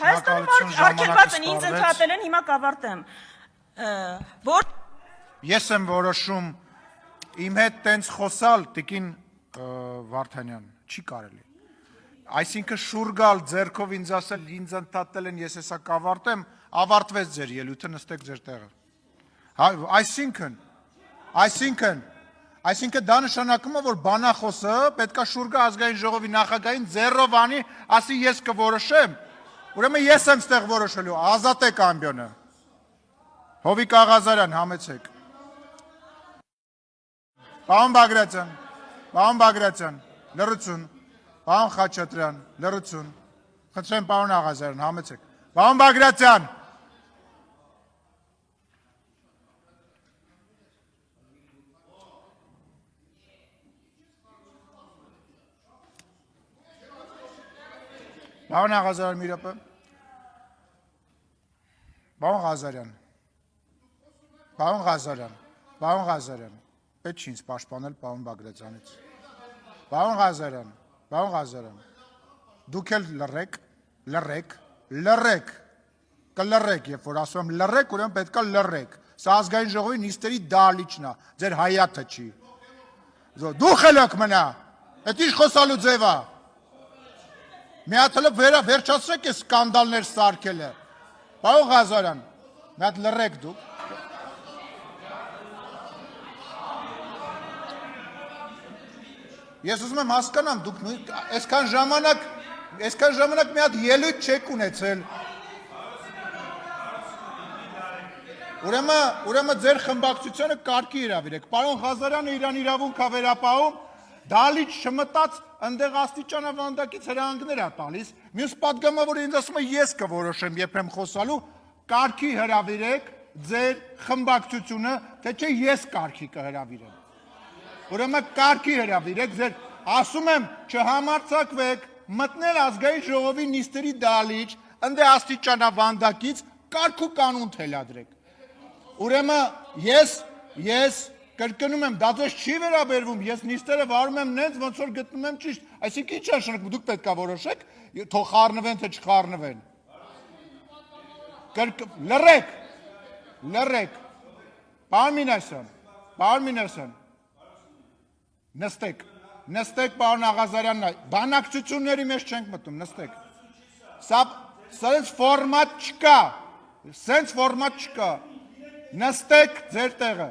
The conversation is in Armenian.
Հայաստանում արգելված են, ինձ ընդհատել են, հիմա կավարտեմ։ Ես եմ որոշում իմ հետ տենց խոսալ, տիկին Վարդանյան, չի կարելի։ Այսինքն շուռ գալ ձեռքով ինձ ասել, ինձ ընդհատել են, ես հեսա կավարտեմ, ավարտվեց ձեր ելույթը, նստեք ձեր տեղը։ Այսինքն դա նշանակում է, որ բանախոսը պետքա շուռ գա ազգային ժողովի նախագահին ձեռով անի, ասի ես կորոշեմ, ուրեմն ես եմ ստեղ որոշելու, ազատեք ամբյոնը։ Հովիկ Աղազարյան, համեցեք։ Պարոն Բագրատյան, լռություն, պարոն Խաչատրյան, լռություն, խնդրեմ պարոն Աղազարյան, համեցեք։ Պարոն Բագրատյան։ Պարոն Աղազարյան, մի րոպե։ Պարոն Ղազարյան, պետք չի ինձ պաշտպանել պարոն Բագրատյանից։ Պարոն Ղազարյան, դուք էլ լռեք, կլռեք, երբ որ ասում եմ լռեք, ուրեմն պետքա լռեք։ Սա ազգային ժողովի նիստերի դահլիճն է, ձեր հայաթը չի։ Դու խելոք մնա, էդ ինչ խոսալու ձև է։ Մի հատ հլը վերջացրեք է սկանդալներ սարքելը։ Պարոն Ղազարյան, մի հատ լռեք դուք։ Ես ուզում եմ հասկանամ, դուք այսքան ժամանակ մի հատ ելույթ չեք ունեցել։ Ուրեմն ձեր խմբակցությունը կարգի հրավիրեք։ Պարոն Ղազարյանը իրան իրավունք է վերապահում, դահլիճ չմտած ընդեղ աստիճանավանդակից հրահանգներ է տալիս։ Մյուս պատգամավորը ինձ ասում է ես կորոշեմ երբեմ խոսալու, կարգի հրավիրեք ձեր խմբակցությունը, թե չէ ես կարգի կհրավիրեմ։ Ուրեմն կարգի հրավիրեք ձեր, ասում եմ, չհամարձակվեք, մտնել ազգային ժողովի նիստերի դահլիճ, ընդեղ աստիճանավանդակից կարգ ու կանոն թելադրեք։ Ուրեմն ես կրկնում եմ, դա ձեզ չի վերաբերվում, ես նիստերը վարում եմ նենց, ոնց որ գտնում եմ ճիշտ, այսինքն ինչ նշանակում, դուք պետք է որոշեք, թող խառնվեն, թե չխառնվեն։ Լռեք։ Պարոն Մինասյան, նստեք պարոն Աղազարյանն, բանակցությունների մեջ չենք մտնում, նստեք։ Սենց ֆորմատ չկա, նստեք ձեր տեղը։